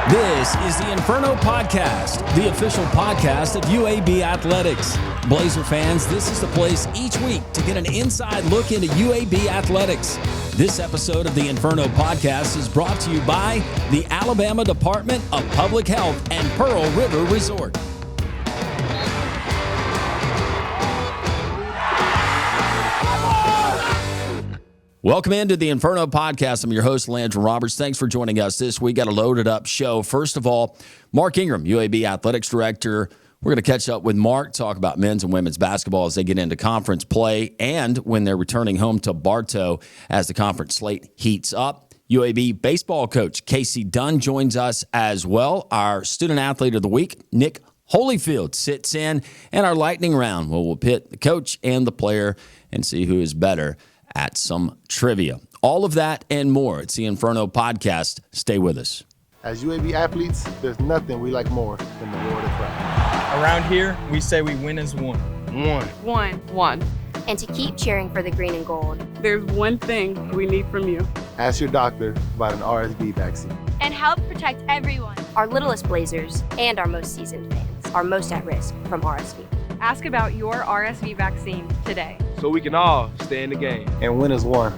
This is the Inferno Podcast, the official podcast of UAB Athletics. Blazer fans, this is the place each week to get an inside look into UAB Athletics. This episode of the Inferno Podcast is brought to you by the Alabama Department of Public Health and Pearl River Resort. Welcome into the Inferno Podcast. I'm your host, Landrum Roberts. Thanks for joining us this week. Got a loaded up show. First of all, Mark Ingram, UAB Athletics Director. We're going to catch up with Mark, talk about men's and women's basketball as they get into conference play and when they're returning home to Bartow as the conference slate heats up. UAB baseball coach Casey Dunn joins us as well. Our student athlete of the week, Nick Hollifield, sits in. And our lightning round, well, we'll pit the coach and the player and see who is better at some trivia. All of that and more. It's the Inferno Podcast. Stay with us. As UAB athletes, there's nothing we like more than the world of pride. Around here, we say we win as one. One. And to keep cheering for the green and gold. There's one thing we need from you. Ask your doctor about an RSV vaccine. And help protect everyone. Our littlest Blazers and our most seasoned fans are most at risk from RSV. Ask about your RSV vaccine today. So we can all stay in the game. And win as one.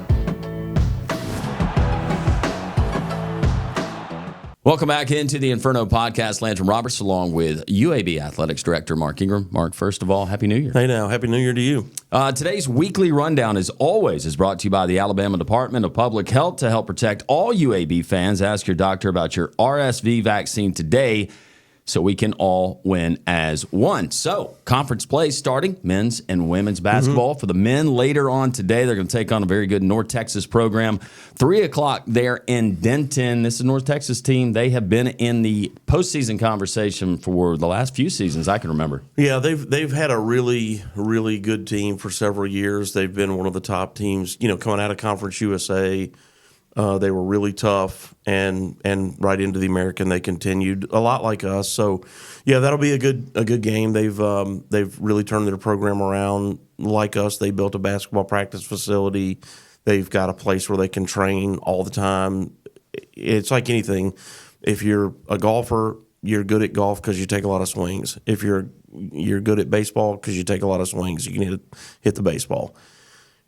Welcome back into the Inferno Podcast. Landrum Roberts along with UAB Athletics Director Mark Ingram. Mark, first of all, Happy New Year. Hey now, Happy New Year to you. Today's weekly rundown, as always, is brought to you by the Alabama Department of Public Health to help protect all UAB fans. Ask your doctor about your RSV vaccine today so we can all win as one. So, conference play starting, men's and women's basketball. For the men later on today, they're going to take on a very good North Texas program. 3 o'clock there in Denton. This is a North Texas team. They have been in the postseason conversation for the last few seasons I can remember. Yeah, they've had a really, really good team for several years. They've been one of the top teams, coming out of Conference USA. They were really tough, and right into the American they continued, a lot like us. So, yeah, that'll be a good game. They've really turned their program around like us. They built a basketball practice facility. They've got a place where they can train all the time. It's like anything. If you're a golfer, you're good at golf because you take a lot of swings. If you're good at baseball because you take a lot of swings, you can hit the baseball.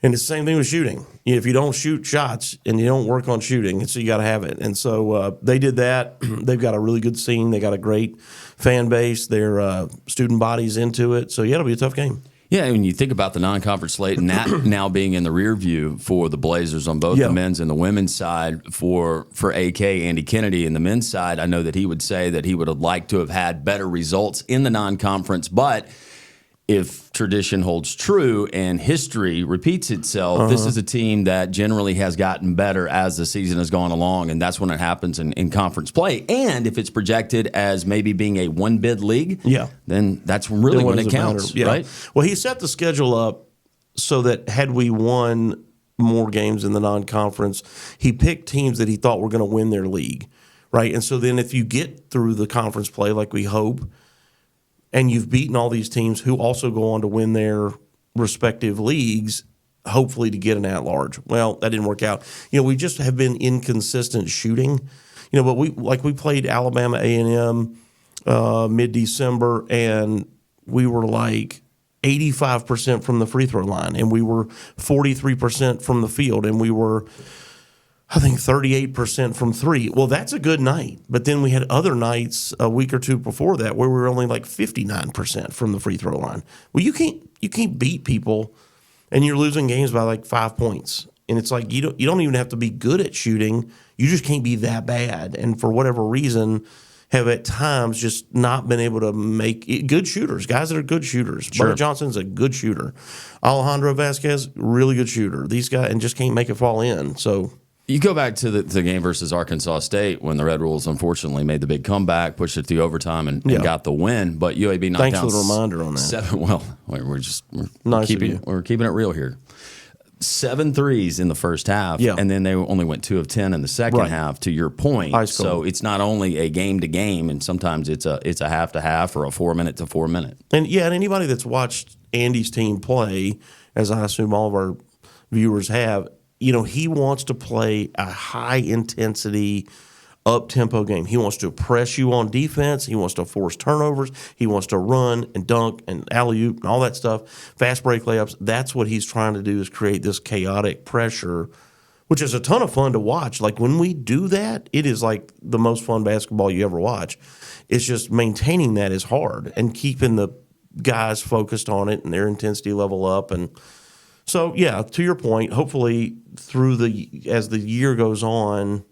And it's the same thing with shooting. If you don't shoot shots and you don't work on shooting, so you got to have it. And so they did that. They've got a really good scene. They got a great fan base. Their student body's into it. So, yeah, it'll be a tough game. Yeah, when you think about the non-conference slate and that now being in the rear view for the Blazers on both the men's and the women's side for AK, Andy Kennedy, and the men's side, I know that he would say that he would have liked to have had better results in the non-conference, but if tradition holds true and history repeats itself, this is a team that generally has gotten better as the season has gone along, and that's when it happens in conference play. And if it's projected as maybe being a one-bid league, then that's really when it counts, right? Well, he set the schedule up so that had we won more games in the non-conference, he picked teams that he thought were going to win their league, right? And so then if you get through the conference play like we hope, and you've beaten all these teams who also go on to win their respective leagues, hopefully to get an at-large. Well, that didn't work out. We just have been inconsistent shooting. But we played Alabama A&M mid-December, and we were like 85% from the free throw line, and we were 43% from the field, and we were, I think, 38% from three. Well, that's a good night. But then we had other nights a week or two before that where we were only like 59% from the free throw line. Well, you can't beat people, and you're losing games by like 5 points. And it's like you don't even have to be good at shooting. You just can't be that bad. And for whatever reason, have at times just not been able to make it. Good shooters, guys that are good shooters. Sure. Bud Johnson's a good shooter. Alejandro Vasquez, really good shooter. These guys, and just can't make it fall in. So you go back to the game versus Arkansas State when the Red Wolves unfortunately made the big comeback, pushed it to overtime, and got the win. But UAB knocked Thanks down for the reminder on that. 7. Well, Nice keeping it real here. 7 threes in the first half, and then they only went 2 of 10 in the second half. To your point, so it's not only a game to game, and sometimes it's a half to half or a 4 minute to 4 minute. And anybody that's watched Andy's team play, as I assume all of our viewers have, he wants to play a high intensity, up-tempo game. He wants to press you on defense. He wants to force turnovers. He wants to run and dunk and alley-oop and all that stuff, fast break layups. That's what he's trying to do, is create this chaotic pressure, which is a ton of fun to watch. Like, when we do that, it is like the most fun basketball you ever watch. It's just maintaining that is hard and keeping the guys focused on it and their intensity level up. And so, yeah, to your point, hopefully as the year goes on,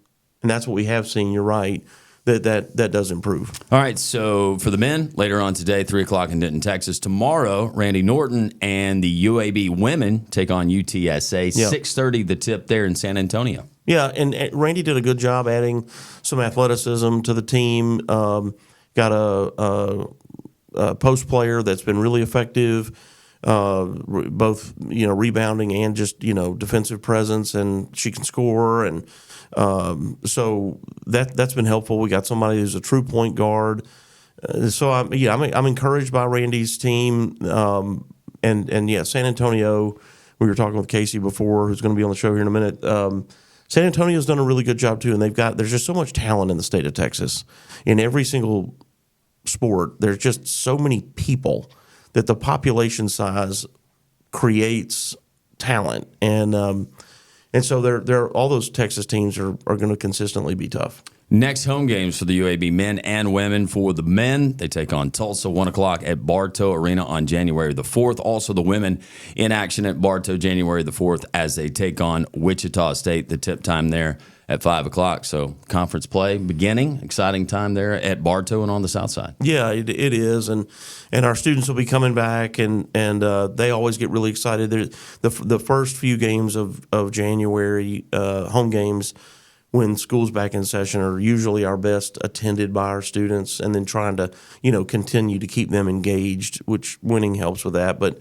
and that's what we have seen, you're right, that does improve. All right, so for the men, later on today, 3 o'clock in Denton, Texas. Tomorrow, Randy Norton and the UAB women take on UTSA. Yeah. 6:30 the tip there in San Antonio. Yeah, and Randy did a good job adding some athleticism to the team. Got a post player that's been really effective, both rebounding and just defensive presence, and she can score, and so that's been helpful. We got somebody who's a true point guard. So I'm encouraged by Randy's team, and yeah, San Antonio. We were talking with Casey before, who's going to be on the show here in a minute. San Antonio's done a really good job too, and there's just so much talent in the state of Texas. In every single sport, there's just so many people that the population size creates talent, and so they're all those Texas teams are going to consistently be tough. Next home games for the UAB men and women. For the men, they take on Tulsa, 1 o'clock at Bartow Arena on January the 4th. Also, the women in action at Bartow January the 4th as they take on Wichita State. The tip time there at 5 o'clock. So conference play beginning. Exciting time there at Bartow and on the south side. Yeah, it is. And our students will be coming back, and they always get really excited. The first few games of January, home games, when school's back in session, are usually our best attended by our students, and then trying to, continue to keep them engaged, which winning helps with that, but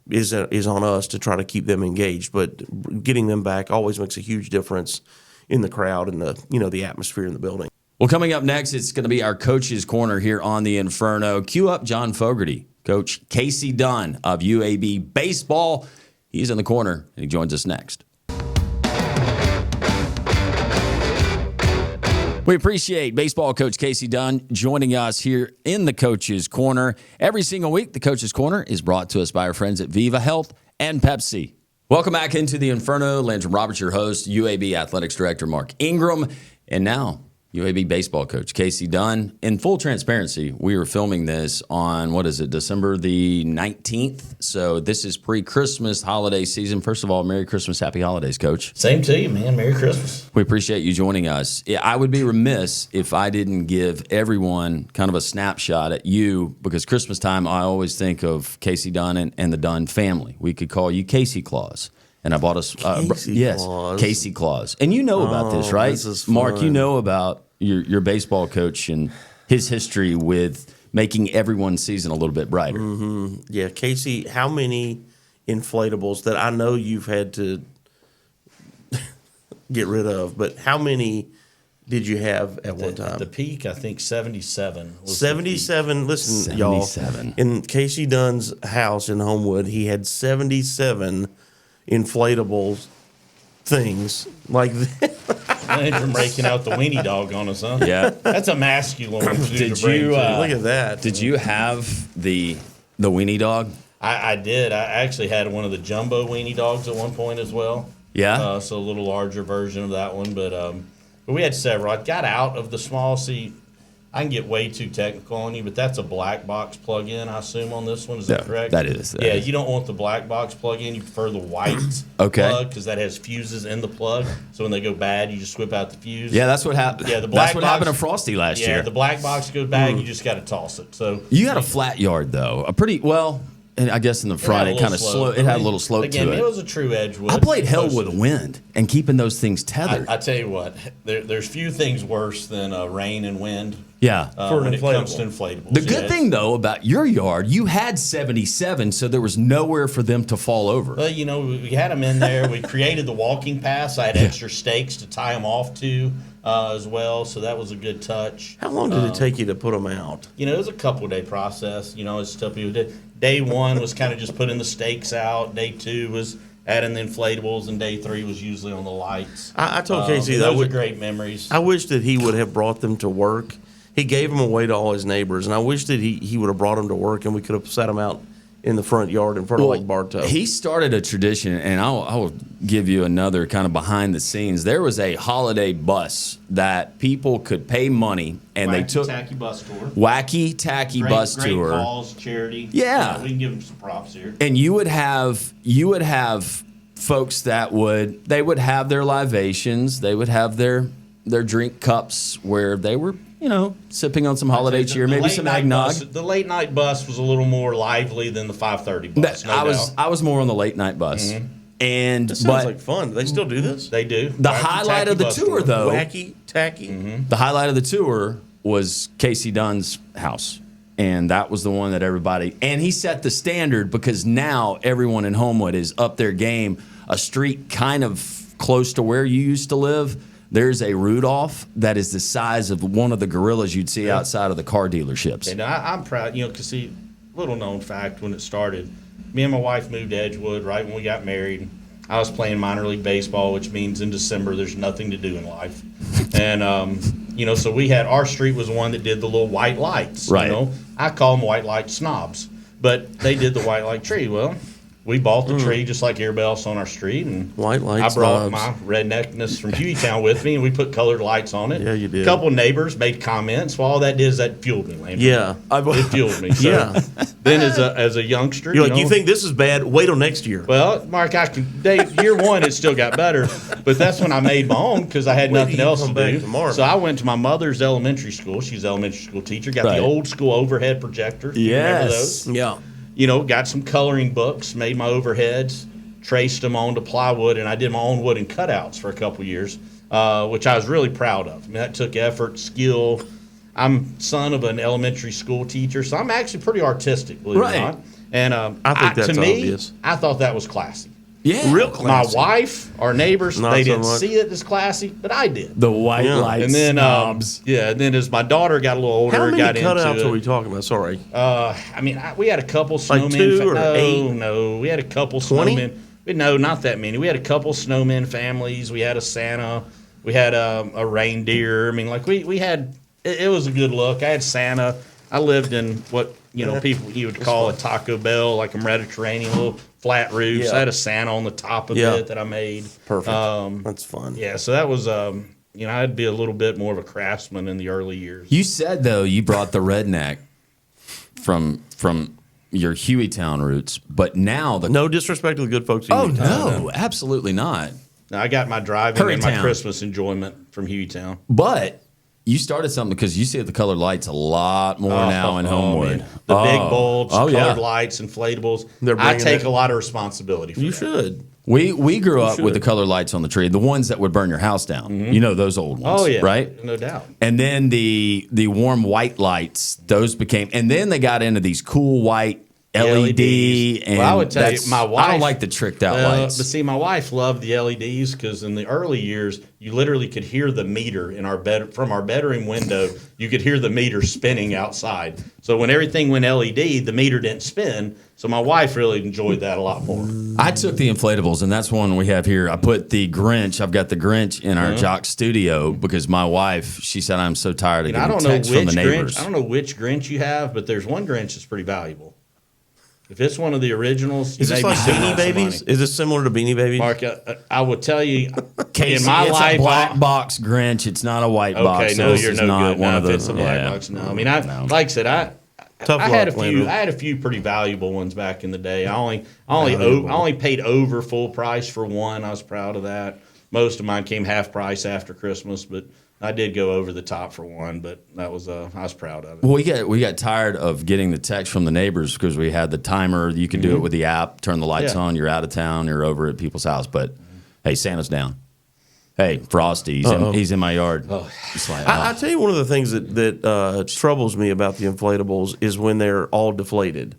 is on us to try to keep them engaged. But getting them back always makes a huge difference in the crowd and the atmosphere in the building. Well, coming up next, it's going to be our Coach's Corner here on the Inferno. Cue up John Fogarty, Coach Casey Dunn of UAB Baseball. He's in the corner, and he joins us next. We appreciate baseball coach Casey Dunn joining us here in the Coach's Corner. Every single week, the Coach's Corner is brought to us by our friends at Viva Health and Pepsi. Welcome back into the Inferno. Landrum Roberts, your host, UAB Athletics Director Mark Ingram, and now UAB baseball coach Casey Dunn. In full transparency, we were filming this on, December the 19th. So this is pre-Christmas holiday season. First of all, Merry Christmas, Happy Holidays, Coach. Same to you, man. Merry Christmas. We appreciate you joining us. I would be remiss if I didn't give everyone kind of a snapshot at you, because Christmas time, I always think of Casey Dunn and the Dunn family. We could call you Casey Claus. And I bought us Casey Claus. And you know about this, right? This is fun. Mark, you know about your baseball coach and his history with making everyone's season a little bit brighter. Mm-hmm. Yeah, Casey, how many inflatables that I know you've had to get rid of, but how many did you have at one time? At the peak, I think 77. 77. Listen, 77. Y'all. In Casey Dunn's house in Homewood, he had 77 inflatable things like that. Landrum breaking out the weenie dog on us, huh? Yeah. That's a masculine one to Did bring you, to. Look at that. Did you have the weenie dog? I did. I actually had one of the jumbo weenie dogs at one point as well. Yeah. So a little larger version of that one. But we had several. I got out of the small. See, I can get way too technical on you, but that's a black box plug-in, I assume, on this one. Is that correct? That is. Yeah, you don't want the black box plug-in. You prefer the white plug because that has fuses in the plug. So when they go bad, you just whip out the fuse. Yeah, that's what happened. Yeah, the black that's what box, happened to Frosty last year. Yeah, the black box goes bad, you just got to toss it. So you had a flat yard, though. A pretty, well, and I guess in the front it kind of slow. It had a little slope again, to it. It was a true Edgewood. I played hell with wind and keeping those things tethered. I tell you what, there's few things worse than rain and wind. Yeah. When it comes to inflatables. The good thing, though, about your yard, you had 77, so there was nowhere for them to fall over. Well, we had them in there. We created the walking paths. I had extra stakes to tie them off to as well, so that was a good touch. How long did it take you to put them out? It was a couple-day process. It's tough. Day one was kind of just putting the stakes out. Day two was adding the inflatables, and day 3 was usually on the lights. I told Casey those that are great memories. I wish that he would have brought them to work. He gave them away to all his neighbors, and I wish that he would have brought them to work, and we could have set them out in the front yard in front of Lake Bartow. He started a tradition, and I will give you another kind of behind the scenes. There was a holiday bus that people could pay money, and they took Tacky bus tour. Wacky Tacky Bus Great Tour. cause, charity. Yeah. We can give them some props here. And you would have folks that would have their libations, they would have their drink cups where they were, sipping on some holiday cheer, maybe some eggnog. The late night bus was a little more lively than the 5:30 bus. I was more on the late night bus. Mm-hmm. And That sounds like fun. Do they still do this? They do. The highlight of the tour, though, Wacky, tacky. the highlight of the tour was Casey Dunn's house. And that was the one that everybody, and he set the standard because now everyone in Homewood is up their game. A street kind of close to where you used to live, there's a Rudolph that is the size of one of the gorillas you'd see outside of the car dealerships. And I'm proud, because see, little known fact, when it started, me and my wife moved to Edgewood right when we got married. I was playing minor league baseball, which means in December there's nothing to do in life. And, so we had, our street was one that did the little white lights. Right. I call them white light snobs, but they did the white light tree. Well, we bought the tree just like everybody else on our street. And White light I brought snobs. my redneckness from Hueytown with me, and we put colored lights on it. Yeah, you did. A couple neighbors made comments. Well, all that did is that fueled me, Landrum. Yeah. It fueled me. So Yeah. then as a youngster, You're like, you think this is bad? Wait till next year. well, Mark, year one, it still got better, but that's when I made my own because I had Wait till nothing you else to come back do. tomorrow. So I went to my mother's elementary school. She's an elementary school teacher. Got Right. the old school overhead projector. You remember Yes. those? Yeah. Got some coloring books, made my overheads, traced them onto plywood, and I did my own wooden cutouts for a couple years, which I was really proud of. I mean, that took effort, skill. I'm son of an elementary school teacher, so I'm actually pretty artistic, believe Right. it or not. And I think that's to me, obvious. I thought that was classy. Yeah. Real My classy. wife, our neighbors, Not they so didn't much. see it as classy, but I did. The white Yeah. light And then, snobs. and then as my daughter got a little older, How many got cutouts into are it. we talking about? Sorry. We had a couple snowmen. 2 or 8? No, we had a couple 20? snowmen. No, not that many. We had a couple snowmen families. We had a Santa. We had a reindeer. I mean, we had. It was a good look. I had Santa. I lived in what people you would call a Taco Bell, like a Mediterranean little flat roof. So I had a Santa on the top of it that I made. Perfect. That's fun. Yeah, so that was I'd be a little bit more of a craftsman in the early years. You said, though, you brought the redneck from your Hueytown roots, but now the No disrespect to the good folks. in oh Hueytown. no, absolutely not. Now, I got my driving and my Hurrytown. Christmas enjoyment from Hueytown. But you started something because you see the colored lights a lot more now in Homewood. Man. The big bulbs, colored yeah. lights, inflatables. They're I bringing take it. a lot of responsibility for You that. should. We grew up with should. the colored lights on the tree, the ones that would burn your house down. You know those old ones, Oh yeah, right? no doubt. And then the warm white lights, those became, and then they got into these cool white LED. LEDs. And Well, I would tell you, that's- my wife. I don't like the tricked out lights. But see, my wife loved the LEDs because in the early years, you literally could hear the meter in our bed from our bedroom window. You could hear the meter spinning outside. So when everything went LED, the meter didn't spin. So my wife really enjoyed that a lot more. I took the inflatables, and that's one we have here. I put the Grinch. I've got the Grinch in our Jock studio because my wife, she said, I'm so tired of And I getting don't know texts from which the neighbors. Grinch. I don't know which Grinch you have, but there's one Grinch that's pretty valuable. If it's one of the originals, you Is this may like be saving Beanie some Babies? money. Is this similar to Beanie Babies? Mark, I will tell you, Casey, in my it's life, a black box Grinch. It's not a white box. Okay, so no, this you're is no not good. one No, of if the, it's a black yeah. box, no. I mean, No. like I said, Tough I had luck, a few. Landrum. I had a few pretty valuable ones back in the day. I only paid over full price for one. I was proud of that. Most of mine came half price after Christmas, but I did go over the top for one. But that was I was proud of it. Well, we got tired of getting the text from the neighbors because we had the timer. You could do it with the app. Turn the lights Yeah. on. You're out of town. You're over at people's house. But hey, Santa's down. Hey, Frosty, he's in my yard. It's like, I tell you, one of the things that troubles me about the inflatables is when they're all deflated.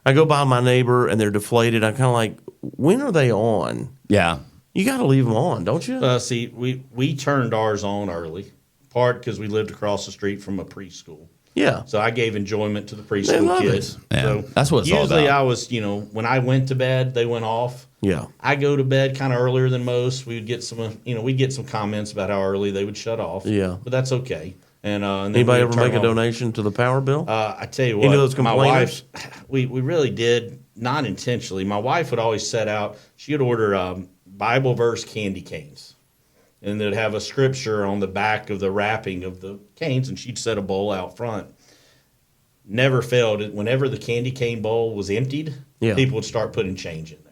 I go by my neighbor and they're deflated. I'm kind of like, when are they on? yeah. You got to leave them on, don't you? See, we turned ours on early, part because we lived across the street from a preschool. Yeah. So I gave enjoyment to the They preschool love kids. it. Yeah, So that's what it's all usually about. I was, when I went to bed, they went off. Yeah. I go to bed kind of earlier than most. We would get some, we'd get some comments about how early they would shut off. Yeah. But that's okay. And then Anybody we'd ever turn make a on- donation to the power bill? I tell you Any what, of those my complainers? wife, we really did, not intentionally. My wife would always set out, she would order Bible verse candy canes. And they'd have a scripture on the back of the wrapping of the canes, and she'd set a bowl out front. Never failed. Whenever the candy cane bowl was emptied, Yeah. people would start putting change in there.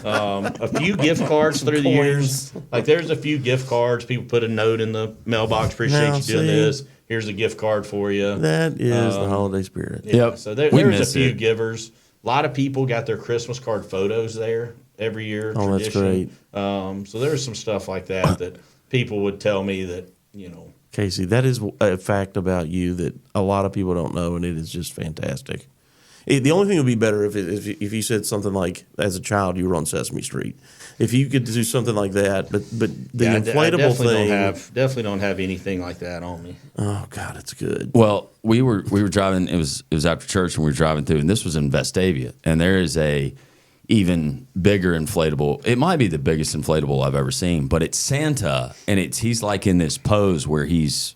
A few gift cards through the years. Like there's a few gift cards. People put a note in the mailbox. Appreciate Now, you doing see? this. Here's a gift card for you. That is the holiday spirit. Yep. So there We was a miss few it. givers. A lot of people got their Christmas card photos there every year. Oh, that's tradition. So there's some stuff like that people would tell me that, Casey, that is a fact about you that a lot of people don't know, and it is just fantastic. The only thing would be better if you said something like, as a child, you were on Sesame Street. If you could do something like that, but the inflatable definitely thing. definitely don't have anything like that on me. Oh God, it's good. Well, we were driving. It was after church, and we were driving through, and this was in Vestavia, and there is a even bigger inflatable. It might be the biggest inflatable I've ever seen, but it's Santa, and he's like in this pose where he's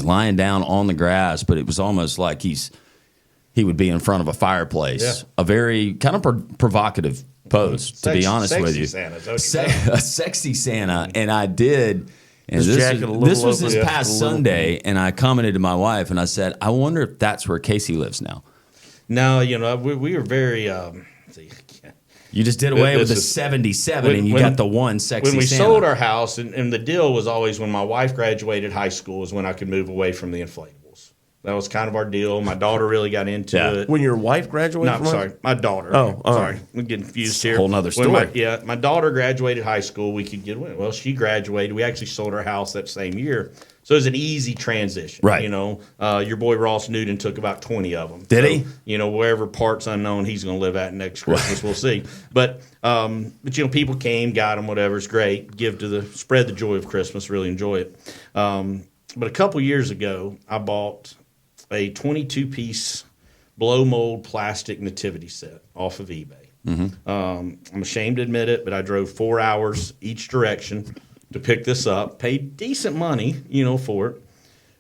lying down on the grass, but it was almost like he would be in front of a fireplace. Yeah. A very kind of provocative pose, to be honest with Sexy you. Santa, is that what you A sexy Santa, and I did. And His jacket a little this was this open, past just a little- Sunday, and I commented to my wife, and I said, I wonder if that's where Casey lives now. No, we were very. See, You just did away with the This is- 77, and you got the one sexy when we Santa. sold our house, and the deal was always when my wife graduated high school is when I could move away from the inflatables. That was kind of our deal. My daughter really got into Yeah. it. When your wife graduated No, from sorry, my daughter. Oh, all sorry, right. I'm getting confused It's a here. whole nother When story. my daughter graduated high school. We could get away. Well, she graduated. We actually sold our house that same year, so it was an easy transition. Right. Your boy Ross Newton took about 20 of them. Did he? Wherever parts unknown he's going to live at next Christmas, we'll see. But people came, got them, whatever. It's great. Spread the joy of Christmas. Really enjoy it. But a couple years ago, I bought a 22-piece blow mold plastic nativity set off of eBay. I'm ashamed to admit it, but I drove 4 hours each direction to pick this up, paid decent money, for it,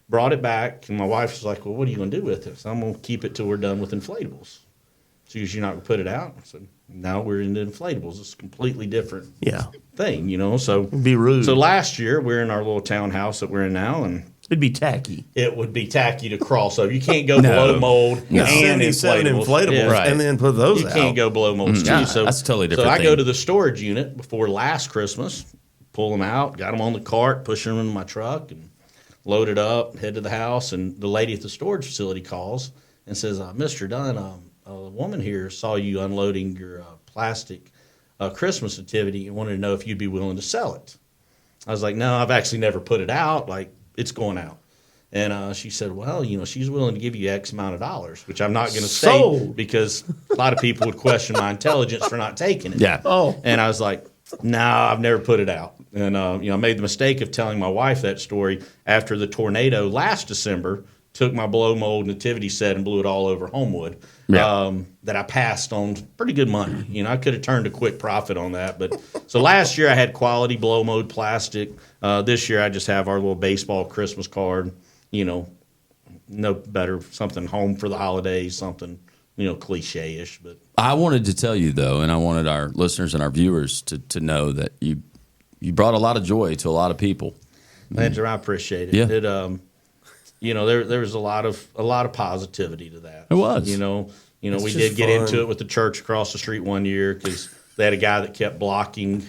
brought it back, and my wife was like, well, what are you going to do with it? So I'm going to keep it till we're done with inflatables. She goes, you're not going to put it out? I said, no, we're into inflatables. It's a completely different thing, so. Be rude. So last year, we're in our little townhouse that we're in now, and It'd be tacky. it would be tacky to cross over. You can't go below mold and 77 inflatables. Yeah. Right. and then put those You out. can't go below molds too. Nah, So that's a totally different So I thing. go to the storage unit before last Christmas, pull them out, got them on the cart, pushing them in my truck, and load it up, head to the house. And the lady at the storage facility calls and says, Mr. Dunn, a woman here saw you unloading your plastic Christmas nativity and wanted to know if you'd be willing to sell it. I was like, no, I've actually never put it out. Like, it's going out. And she said, well, she's willing to give you X amount of dollars, which I'm not going to say Sold. because a lot of people would question my intelligence for not taking it. Yeah. Oh. And I was like, no, I've never put it out. And, I made the mistake of telling my wife that story after the tornado last December took my blow mold nativity set and blew it all over Homewood. Yeah. That I passed on pretty good money. I could have turned a quick profit on that. But so last year I had quality blow mold plastic. This year I just have our little baseball Christmas card. No better, something home for the holidays, something, cliche-ish. But I wanted to tell you, though, and I wanted our listeners and our viewers to know that you brought a lot of joy to a lot of people. Landrum, I appreciate it. Yeah. There was a lot of positivity to that. It was. We just did get fun. into it with the church across the street one year because they had a guy that kept blocking,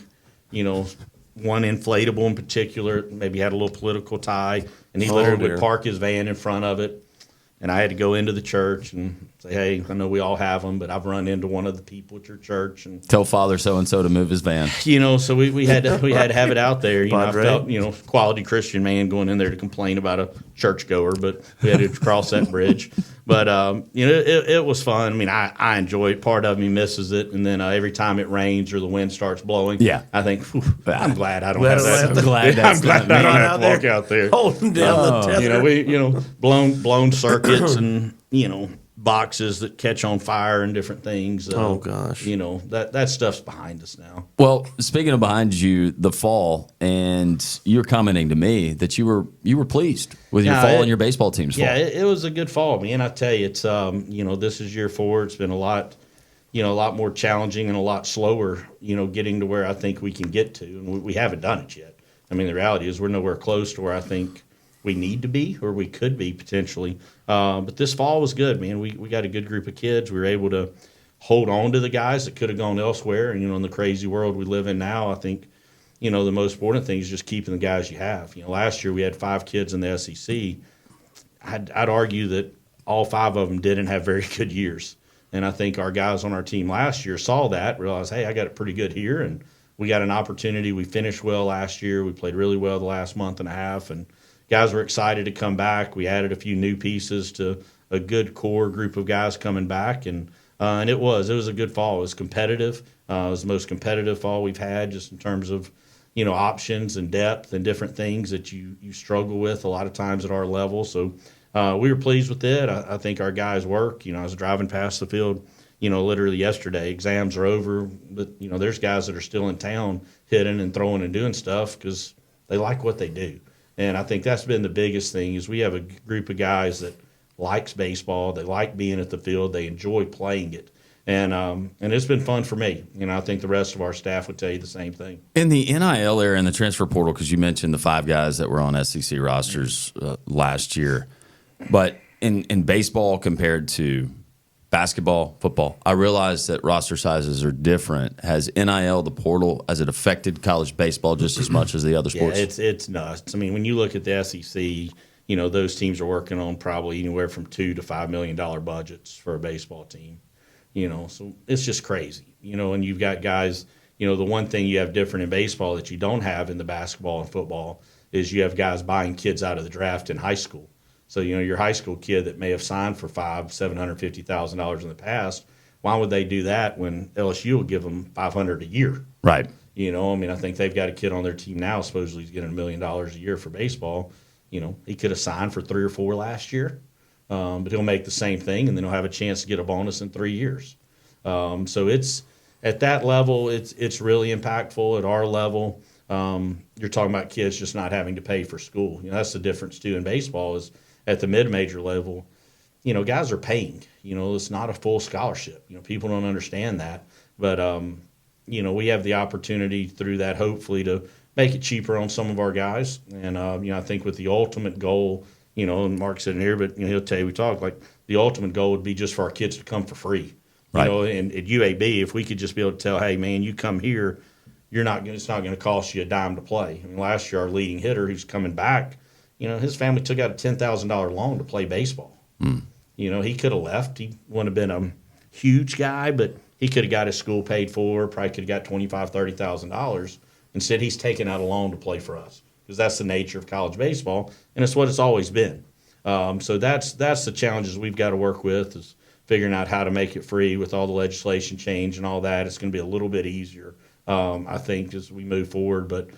one inflatable in particular, maybe had a little political tie, and he literally dear. would park his van in front of it. And I had to go into the church and say, hey, I know we all have them, but I've run into one of the people at your church. And, Tell Father so-and-so to move his van. so we had to have it out there. I Padre. felt, quality Christian man going in there to complain about a churchgoer, but we had to cross that bridge. But, it was fun. I mean, I enjoy it. Part of me misses it. And then every time it rains or the wind starts blowing, Yeah. I think, "Phew, I'm glad I don't Glad have I that. left the- glad that's I'm glad not I don't me. have to walk out there. Holding down the tether. Blown circuits and, boxes that catch on fire and different things. Oh, gosh. You know, that stuff's behind us now. Well, speaking of behind you, the fall, and you're commenting to me that you were pleased with your fall and your baseball team's fall. Yeah, it was a good fall, man. I tell you, it's you know, this is year 4. It's been a lot more challenging and a lot slower, you know, getting to where I think we can get to, and we haven't done it yet. I mean, the reality is we're nowhere close to where I think we need to be or we could be potentially. But this fall was good, man. We got a good group of kids. We were able to hold on to the guys that could have gone elsewhere. And, you know, in the crazy world we live in now, I think, you know, the most important thing is just keeping the guys you have. You know, last year we had 5 kids in the SEC. I'd argue that all 5 of them didn't have very good years. And I think our guys on our team last year saw that, realized, hey, I got it pretty good here. And we got an opportunity. We finished well last year. We played really well the last month and a half. And guys were excited to come back. We added a few new pieces to a good core group of guys coming back. And it was a good fall. It was competitive. It was the most competitive fall we've had just in terms of, you know, options and depth and different things that you struggle with a lot of times at our level. So we were pleased with it. I think our guys work. You know, I was driving past the field, you know, literally yesterday. Exams are over, but, you know, there's guys that are still in town hitting and throwing and doing stuff because they like what they do. And I think that's been the biggest thing is we have a group of guys that likes baseball. They like being at the field. They enjoy playing it. And it's been fun for me. You know, I think the rest of our staff would tell you the same thing. In the NIL era and the transfer portal, because you mentioned the 5 guys that were on SEC rosters last year, but in baseball compared to basketball, football, I realize that roster sizes are different. Has NIL, the portal, has it affected college baseball just as much as the other sports? Yeah, it's nuts. I mean, when you look at the SEC, you know, those teams are working on probably anywhere from $2 to $5 million budgets for a baseball team. You know, so it's just crazy. You know, and you've got guys, you know, the one thing you have different in baseball that you don't have in the basketball and football is you have guys buying kids out of the draft in high school. So, you know, your high school kid that may have signed for $750,000 in the past, why would they do that when LSU will give them $500 a year? Right. You know, I mean, I think they've got a kid on their team now, supposedly he's getting $1 million a year for baseball. You know, he could have signed for 3 or 4 last year, but he'll make the same thing, and then he'll have a chance to get a bonus in 3 years. So it's at that level, it's really impactful. At our level, you're talking about kids just not having to pay for school. You know, that's the difference too in baseball is at the mid-major level, you know, guys are paying. You know, it's not a full scholarship. You know, people don't understand that. But, you know, we have the opportunity through that hopefully to make it cheaper on some of our guys. And, you know, I think with the ultimate goal, you know, and Mark's sitting here, but, you know, he'll tell you we talk, like the ultimate goal would be just for our kids to come for free. Right. You know, and at UAB, if we could just be able to tell, hey, man, you come here, it's not going to cost you a dime to play. I mean, last year our leading hitter who's coming back, you know, his family took out a $10,000 loan to play baseball. You know, he could have left. He wouldn't have been a huge guy, but he could have got his school paid for, probably could have got $25,000, $30,000. Instead, he's taking out a loan to play for us because that's the nature of college baseball, and it's what it's always been. So that's the challenges we've got to work with is figuring out how to make it free with all the legislation change and all that. It's going to be a little bit easier, I think, as we move forward. But,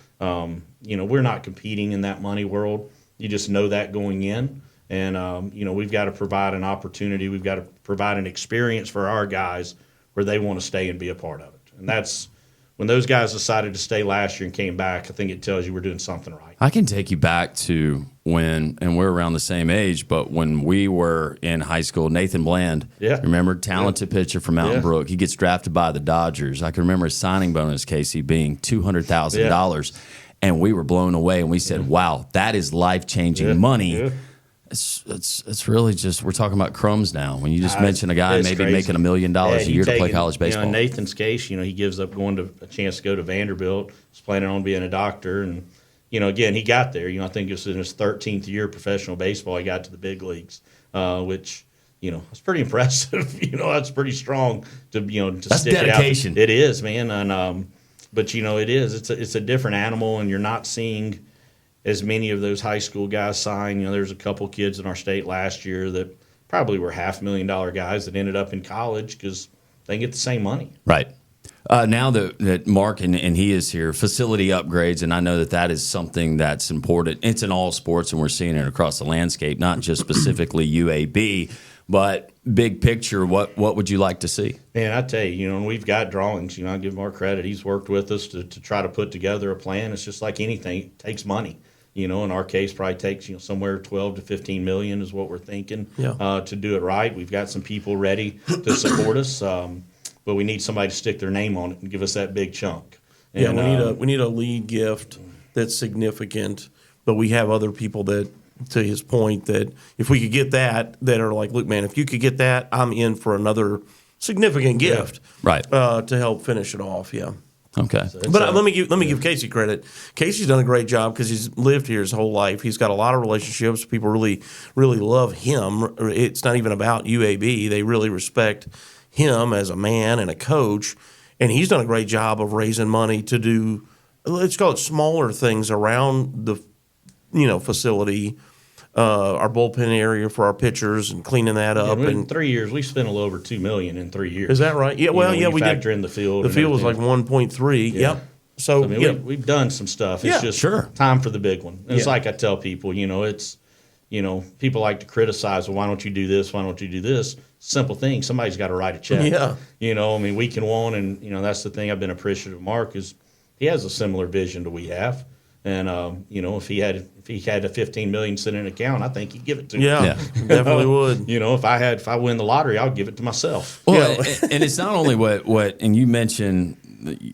you know, we're not competing in that money world. You just know that going in. And, you know, we've got to provide an opportunity. We've got to provide an experience for our guys where they want to stay and be a part of it. And that's when those guys decided to stay last year and came back, I think it tells you we're doing something right. I can take you back to when, and we're around the same age, but when we were in high school, Nathan Bland, remember, talented pitcher from Mountain Brook. He gets drafted by the Dodgers. I can remember his signing bonus, Casey, being $200,000. And we were blown away, and we said, wow, that is life-changing money. Yeah. It's really just, we're talking about crumbs now. When you just mention a guy maybe crazy. Making $1 million a year to play college baseball. You know, in Nathan's case, you know, he gives up going to a chance to go to Vanderbilt. He's planning on being a doctor. And, you know, again, he got there. You know, I think it was in his 13th year of professional baseball. He got to the big leagues, which, you know, it's pretty impressive. You know, that's pretty strong to, you know, to that's stick dedication. It out. It is, man. And, but, you know, it is. It's a different animal, and you're not seeing as many of those high school guys sign. You know, there's a couple kids in our state last year that probably were $500,000 guys that ended up in college because they get the same money. Right. Now that Mark and he is here, facility upgrades, and I know that is something that's important. It's in all sports, and we're seeing it across the landscape, not just specifically UAB, but big picture, what would you like to see? Man, I tell you, and we've got drawings. I give Mark credit. He's worked with us to try to put together a plan. It's just like anything, it takes money. In our case, probably takes somewhere 12 to 15 million is what we're thinking to do it right. We've got some people ready to support us, but we need somebody to stick their name on it and give us that big chunk. And, we need a lead gift that's significant, but we have other people that, to his point, that if we could get that are like, look, man, if you could get that, I'm in for another significant gift, right? To help finish it off. Yeah. Okay. But let me give Casey credit. Casey's done a great job because he's lived here his whole life. He's got a lot of relationships. People really, really love him. It's not even about UAB. They really respect him as a man and a coach. And he's done a great job of raising money to do, let's call it smaller things around the, facility, our bullpen area for our pitchers and cleaning that up. In 3 years, we spent a little over $2 million in 3 years. Is that right? Yeah. Well, we factor did. in the field. The field was like 1.3. Yeah. Yep. So, we've done some stuff. It's just time for the big one. And it's like I tell people, it's, people like to criticize. Well, why don't you do this? Why don't you do this? Simple thing. Somebody's got to write a check. Yeah. We can want, and that's the thing I've been appreciative of Mark is he has a similar vision to we have. And if he had a $15 million sitting in an account, I think he'd give it to me. Yeah, definitely would. If I win the lottery, I'll give it to myself. Well, and it's not only what and you mentioned,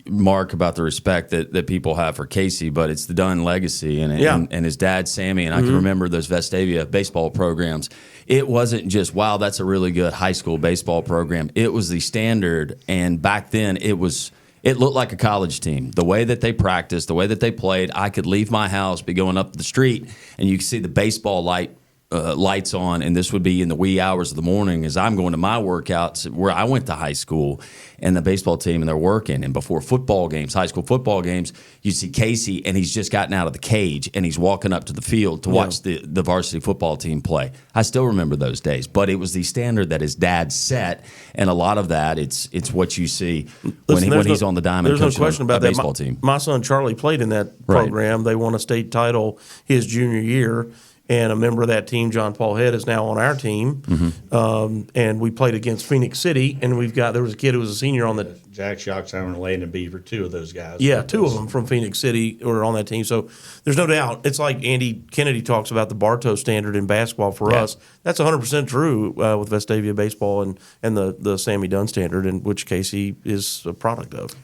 Mark, about the respect that people have for Casey, but it's the Dunn legacy and his dad Sammy, and I can remember those Vestavia baseball programs. It wasn't just, wow, that's a really good high school baseball program. It was the standard, and back then it looked like a college team. The way that they practiced, the way that they played, I could leave my house, be going up the street, and you could see the baseball lights on, and this would be in the wee hours of the morning as I'm going to my workouts where I went to high school, and the baseball team, and they're working. And before football games, high school football games, you see Casey, and he's just gotten out of the cage, and he's walking up to the field to watch the varsity football team play. I still remember those days, but it was the standard that his dad set, and a lot of that, it's what you see when he's on the diamond. There's no question about that. Baseball team. My son Charlie played in that program. They won a state title his junior year. And a member of that team, John Paul Head, is now on our team. And we played against Phoenix City, and there was a kid who was a senior on the Jack Shocksheimer and Landon Beaver, two of those guys. Yeah, two of them from Phoenix City were on that team. So there's no doubt. It's like Andy Kennedy talks about the Bartow standard in basketball for us. That's 100% true with Vestavia baseball and the Sammy Dunn standard, in which Casey is a product of.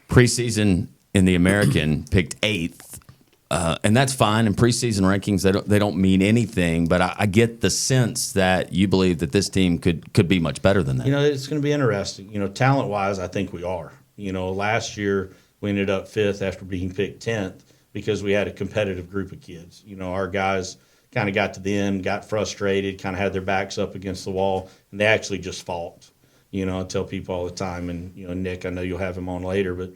Preseason in the American picked 8th. And that's fine. In preseason rankings, they don't mean anything. But I get the sense that you believe that this team could be much better than that. It's going to be interesting. Talent-wise, I think we are. Last year we ended up 5th after being picked 10th because we had a competitive group of kids. Our guys kind of got to the end, got frustrated, kind of had their backs up against the wall, and they actually just fought. I tell people all the time, and Nick, I know you'll have him on later, but.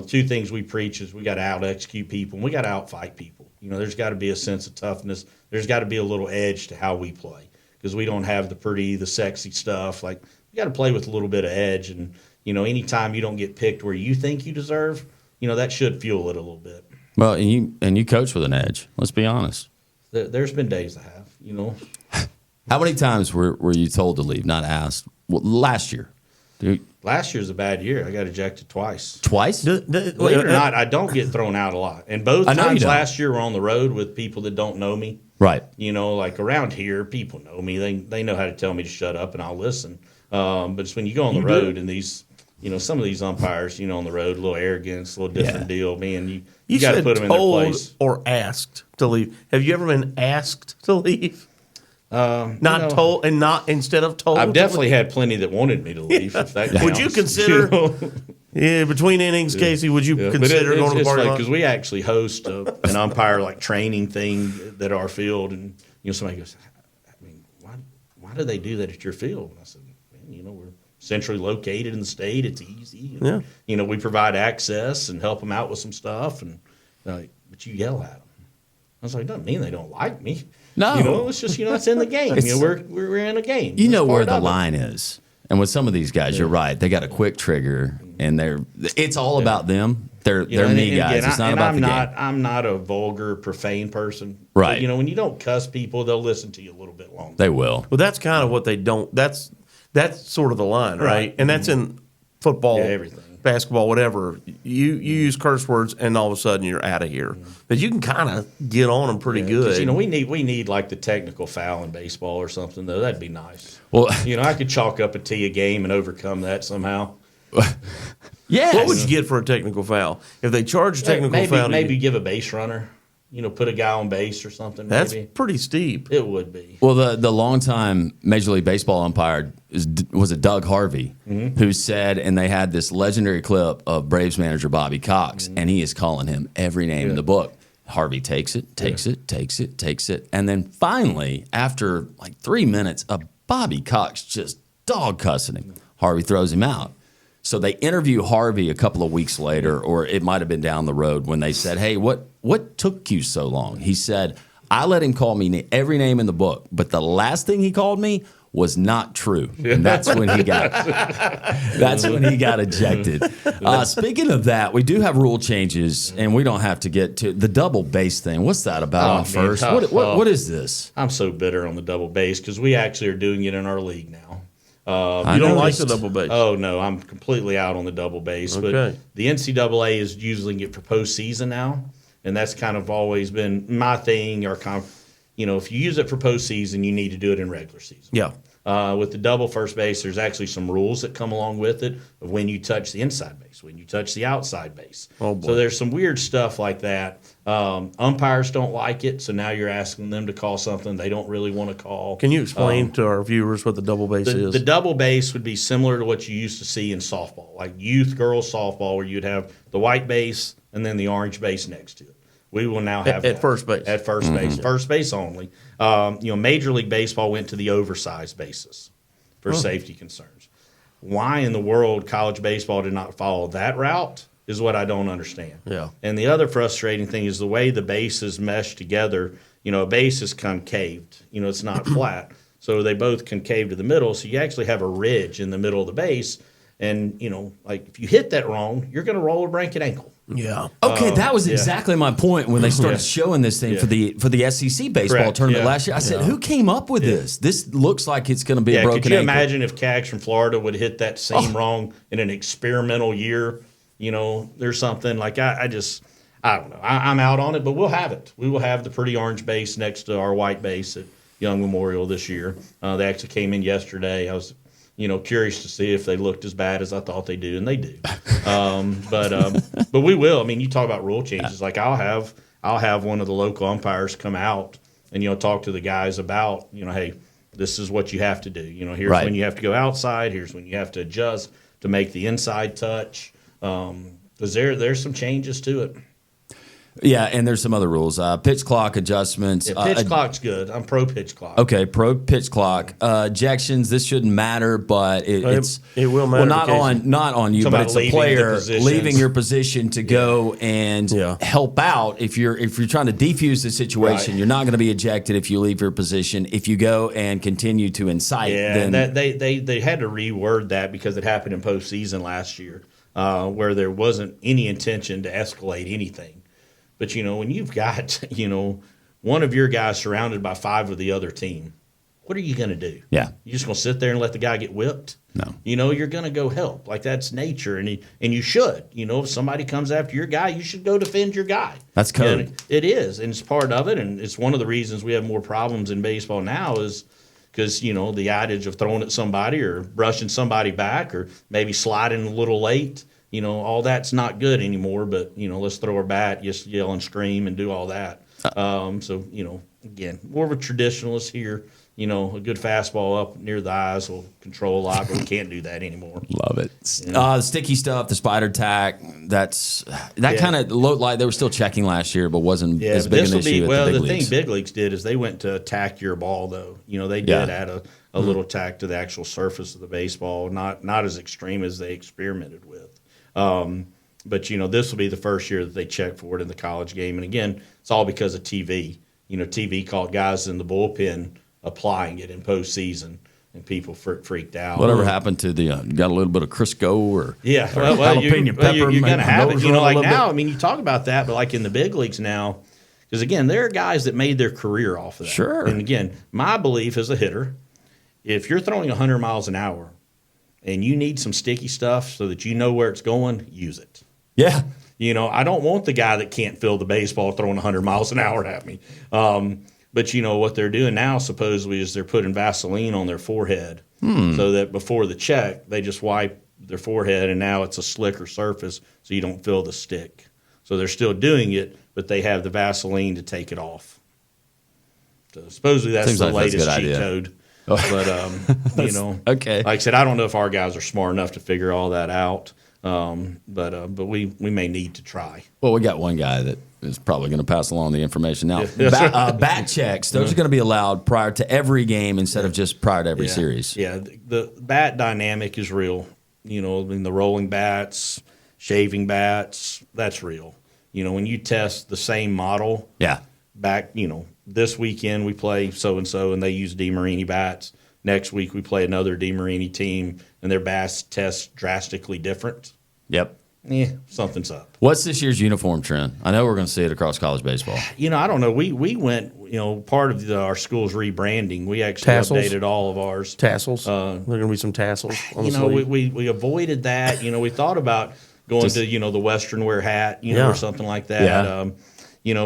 Two things we preach is we got to out-execute people and we got to out-fight people. There's got to be a sense of toughness. There's got to be a little edge to how we play because we don't have the sexy stuff. Like, we got to play with a little bit of edge. And, anytime you don't get picked where you think you deserve, that should fuel it a little bit. Well, and you coach with an edge. Let's be honest. There's been days I have, How many times were you told to leave, not asked? Well, last year. Last year's a bad year. I got ejected twice. Twice? Believe it or not, I don't get thrown out a lot. And both times last year we're on the road with people that don't know me. Right. Like around here, people know me. They know how to tell me to shut up, and I'll listen. But it's when you go on the road and these, some of these umpires, on the road, a little arrogance, a little different deal. Man, you got to put them in their place. Or asked to leave. Have you ever been asked to leave? Not told, and not instead of told. I've definitely had plenty that wanted me to leave. If that counts, would you consider? Between innings, Casey, would you consider going to the party lot? Because we actually host an umpire training thing at our field, and somebody goes, I mean, why do they do that at your field? And I said, man, we're centrally located in the state. It's easy. And, we provide access and help them out with some stuff, and but you yell at them. I was like, doesn't mean they don't like me. No, it's just it's in the game. We're in a game. Where the line is, and with some of these guys, you're right. They got a quick trigger, and it's all about them. They're me guys. It's not about the game. I'm not a vulgar, profane person. Right. But, when you don't cuss people, they'll listen to you a little bit longer. They will. Well, that's kind of what they don't. That's That's sort of the line, right? And that's in football, everything. basketball, whatever. You use curse words, and all of a sudden you're out of here. But you can kind of get on them pretty good. You know, we need like the technical foul in baseball or something, though. That'd be nice. Well, You know, I could chalk up a T a game and overcome that somehow. yes. What would you get for a technical foul? If they charge a technical foul, maybe give a base runner. You know, put a guy on base or something. that's maybe. pretty steep. It would be. Well, the longtime Major League Baseball umpire was it Doug Harvey, who said, and they had this legendary clip of Braves manager Bobby Cox, and he is calling him every name in the book. Harvey takes it, and then finally, after like 3 minutes of Bobby Cox just dog cussing him, Harvey throws him out. So they interview Harvey a couple of weeks later, or it might have been down the road, when they said, "Hey, what took you so long?" He said, "I let him call me every name in the book, but the last thing he called me was not true." And that's when he got ejected. Speaking of that, we do have rule changes, and we don't have to get to the double base thing. What's that about on first? What is this? I'm so bitter on the double base because we actually are doing it in our league now. You don't like the double base? Oh, no, I'm completely out on the double base. Okay. But the NCAA is using it for postseason now, and that's kind of always been my thing. You know, if you use it for postseason, you need to do it in regular season. Yeah. With the double first base, there's actually some rules that come along with it of when you touch the inside base, when you touch the outside base. Oh, boy. So there's some weird stuff like that. Umpires don't like it, so now you're asking them to call something they don't really want to call. Can you explain to our viewers what the double base is? The double base would be similar to what you used to see in softball, like youth girls softball, where you'd have the white base and then the orange base next to it. We will now have at first base. At first base, first base only. You know, Major League Baseball went to the oversized bases for safety concerns. Why in the world college baseball did not follow that route is what I don't understand. Yeah. And the other frustrating thing is the way the bases mesh together. You know, a base is concaved. You know, it's not flat. So they both concave to the middle. So you actually have a ridge in the middle of the base. And, you know, like if you hit that wrong, you're going to roll a break ankle. Yeah. Okay, that was exactly my point when they started showing this thing for the SEC baseball Correct, tournament last year. I said, "Who came up with this? This looks like it's going to be a broken could you ankle." imagine if Cags from Florida would hit that seam wrong in an experimental year? You know, there's something like I don't know. I'm out on it, but we'll have it. We will have the pretty orange base next to our white base at Young Memorial this year. They actually came in yesterday. I was curious to see if they looked as bad as I thought they do, and they do. But we will. I mean, you talk about rule changes. Like I'll have one of the local umpires come out and talk to the guys about hey, this is what you have to do. Here's when you have to go outside. Here's when you have to adjust to make the inside touch. Because there's some changes to it. Yeah, and there's some other rules. Pitch clock adjustments. Yeah, pitch clock's good. I'm pro pitch clock. Okay, pro pitch clock. Ejections, this shouldn't matter, but it will matter. Well, not on you, but it's a player leaving your position to go and help out. If you're trying to defuse the situation, you're not going to be ejected if you leave your position. If you go and continue to incite, then they had to reword that because it happened in postseason last year, where there wasn't any intention to escalate anything. But, when you've got, one of your guys surrounded by 5 of the other team, what are you going to do? Yeah. You just going to sit there and let the guy get whipped? No. You're going to go help. Like, that's nature. And you should. If somebody comes after your guy, you should go defend your guy. That's code. And it is. And it's part of it. And it's one of the reasons we have more problems in baseball now is because, the adage of throwing at somebody or brushing somebody back or maybe sliding a little late. All that's not good anymore, but, let's throw our bat, just yell and scream and do all that. So, again, more of a traditionalist here. A good fastball up near the eyes will control a lot, but we can't do that anymore. Love it. The sticky stuff, the spider tack, that kind of looked like they were still checking last year, but wasn't as big an issue at the big leagues. Thing big leagues did is they went to attack your ball, though. They did add a little tack to the actual surface of the baseball, not as extreme as they experimented with. But, this will be the first year that they check for it in the college game. And, again, it's all because of TV. TV caught guys in the bullpen applying it in postseason, and people freaked out. Whatever happened to the got a little bit of Crisco or you're going to have it. Like now, I mean, you talk about that, but like in the big leagues now, because, again, there are guys that made their career off of that. Sure. And, again, my belief as a hitter if you're throwing 100 miles an hour and you need some sticky stuff so that you know where it's going, use it. Yeah. I don't want the guy that can't feel the baseball throwing 100 miles an hour at me. But what they're doing now supposedly is they're putting Vaseline on their forehead so that before the check, they just wipe their forehead, and now it's a slicker surface so you don't feel the stick. So they're still doing it, but they have the Vaseline to take it off. So supposedly that's Seems the like that's a latest good cheat idea. code. But, okay. Like I said, I don't know if our guys are smart enough to figure all that out. But we may need to try. Well, we got one guy that is probably going to pass along the information. Now, bat checks, those are going to be allowed prior to every game instead of just prior to every series. Yeah, the bat dynamic is real. The rolling bats, shaving bats, that's real. When you test the same model, back, this weekend we play so-and-so and they use DeMarini bats. Next week we play another DeMarini team and their bats test drastically different. Yep. Something's up. What's this year's uniform trend? I know we're going to see it across college baseball. I don't know. We went, part of our school's rebranding. We actually updated all of ours. Tassels. There are going to be some tassels on the sleeve. We avoided that. We thought about going to, the Western wear hat, or something like that. Yeah.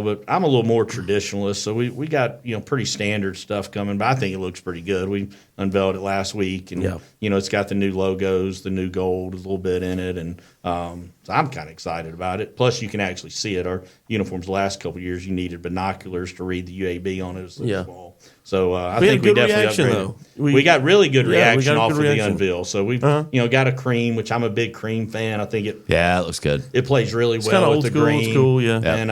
But I'm a little more traditionalist, so we got, pretty standard stuff coming, but I think it looks pretty good. We unveiled it last week, and, it's got the new logos, the new gold, a little bit in it, and so I'm kind of excited about it. Plus, you can actually see it. Our uniforms the last couple of years, you needed binoculars to read the UAB on it as the ball. So I think we definitely upgraded. We got really good reaction off of the unveil. So we've got a cream, which I'm a big cream fan. I think it looks good. It plays really well with the green. It's cool, yeah. And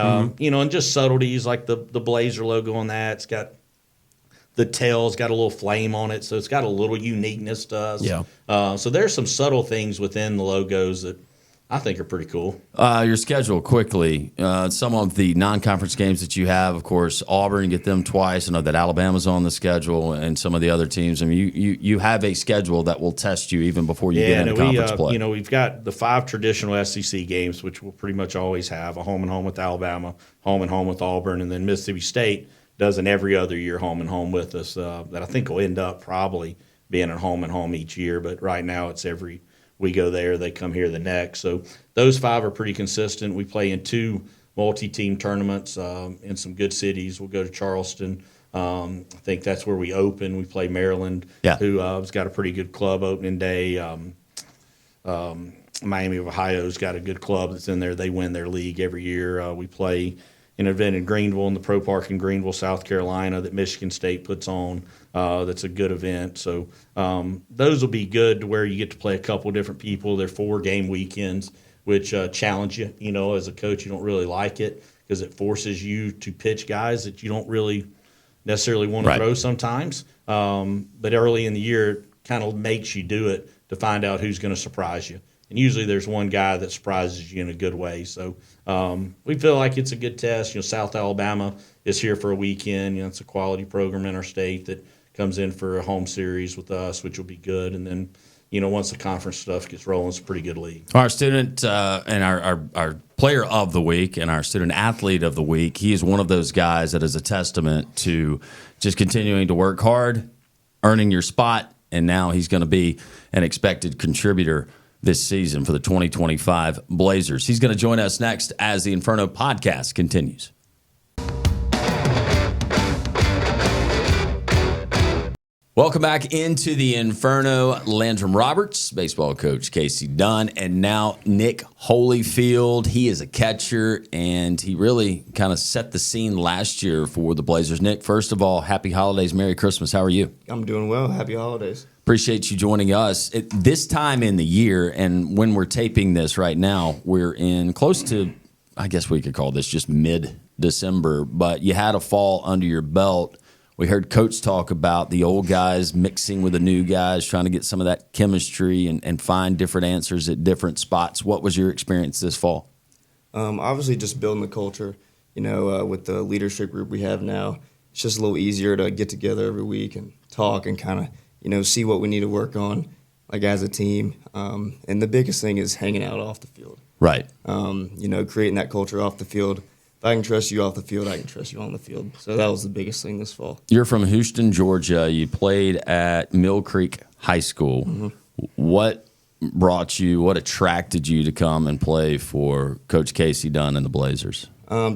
and just subtleties like the Blazer logo on that. It's got the tail's got a little flame on it, so it's got a little uniqueness to us. Yeah. So there's some subtle things within the logos that I think are pretty cool. Your schedule quickly. Some of the non-conference games that you have, of course, Auburn, get them twice. I know that Alabama's on the schedule, and some of the other teams. I mean, you have a schedule that will test you even before you get into conference play. We've got the 5 traditional SEC games, which we'll pretty much always have: a home and home with Alabama, home and home with Auburn, and then Mississippi State does an every other year home and home with us. That I think will end up probably being a home and home each year, but right now it's every. We go there, they come here the next. So those 5 are pretty consistent. We play in 2 multi-team tournaments in some good cities. We'll go to Charleston. I think that's where we open. We play Maryland, who has got a pretty good club opening day. Miami of Ohio's got a good club that's in there. They win their league every year. We play an event in Greenville in the Pro Park in Greenville, South Carolina that Michigan State puts on. That's a good event. So those will be good to where you get to play a couple different people. They're 4-game weekends, which challenge you. As a coach, you don't really like it because it forces you to pitch guys that you don't really necessarily want to throw sometimes. But early in the year, it kind of makes you do it to find out who's going to surprise you. And usually there's one guy that surprises you in a good way. So we feel like it's a good test. South Alabama is here for a weekend. It's a quality program in our state that comes in for a home series with us, which will be good. And then, once the conference stuff gets rolling, it's a pretty good league. Our student and our player of the week and our student athlete of the week, he is one of those guys that is a testament to just continuing to work hard, earning your spot, and now he's going to be an expected contributor this season for the 2025 Blazers. He's going to join us next as the Inferno podcast continues. Welcome back into the Inferno. Landrum Roberts, baseball coach Casey Dunn, and now Nick Hollifield. He is a catcher, and he really kind of set the scene last year for the Blazers. Nick, first of all, happy holidays, Merry Christmas. How are you? I'm doing well. Happy holidays. Appreciate you joining us at this time in the year, and when we're taping this right now, we're in close to, I guess we could call this just mid-December, but you had a fall under your belt. We heard Coach talk about the old guys mixing with the new guys, trying to get some of that chemistry and find different answers at different spots. What was your experience this fall? Obviously just building the culture, with the leadership group we have now. It's just a little easier to get together every week and talk and kind of, see what we need to work on, like as a team. And the biggest thing is hanging out off the field. Right. Creating that culture off the field. if I can trust you off the field, I can trust you on the field. So that was the biggest thing this fall. You're from Houston, Georgia. You played at Mill Creek High School. Mm-hmm. What attracted you to come and play for Coach Casey Dunn and the Blazers?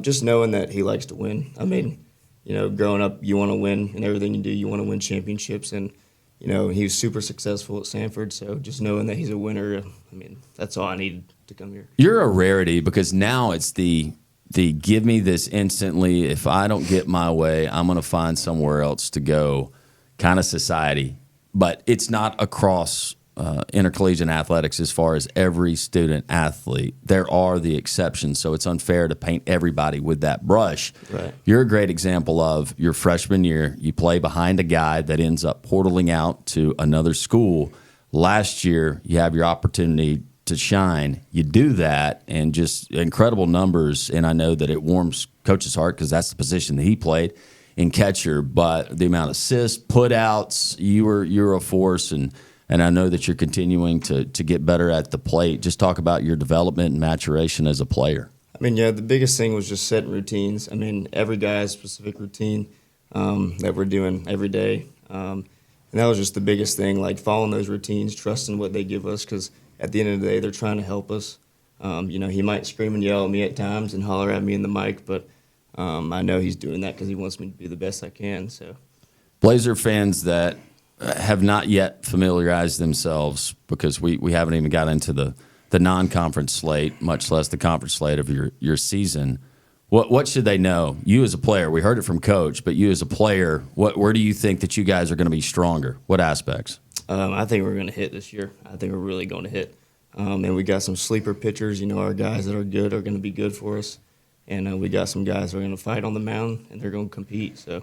Just knowing that he likes to win. I mean, growing up, you want to win in everything you do. You want to win championships, and he was super successful at Sanford. So just knowing that he's a winner, I mean, that's all I needed to come here. You're a rarity because now it's the give me this instantly. If I don't get my way, I'm going to find somewhere else to go kind of society. But it's not across intercollegiate athletics as far as every student athlete. There are the exceptions, so it's unfair to paint everybody with that brush. Right. You're a great example of your freshman year, you play behind a guy that ends up portaling out to another school. Last year, you have your opportunity to shine. You do that, and just incredible numbers, and I know that it warms Coach's heart because that's the position that he played in catcher, but the amount of assists, put-outs, you're a force, and I know that you're continuing to get better at the plate. Just talk about your development and maturation as a player. I mean, the biggest thing was just setting routines. I mean, every guy has a specific routine that we're doing every day. And that was just the biggest thing, like following those routines, trusting what they give us, because at the end of the day, they're trying to help us. He might scream and yell at me at times and holler at me in the mic, but I know he's doing that because he wants me to be the best I can. So, Blazer fans that have not yet familiarized themselves, because we haven't even got into the non-conference slate, much less the conference slate of your season. What should they know? You as a player, we heard it from Coach, but you as a player, where do you think that you guys are going to be stronger? What aspects? I think we're going to hit this year. I think we're really going to hit. And we got some sleeper pitchers. Our guys that are good are going to be good for us. And we got some guys that are going to fight on the mound, and they're going to compete. So,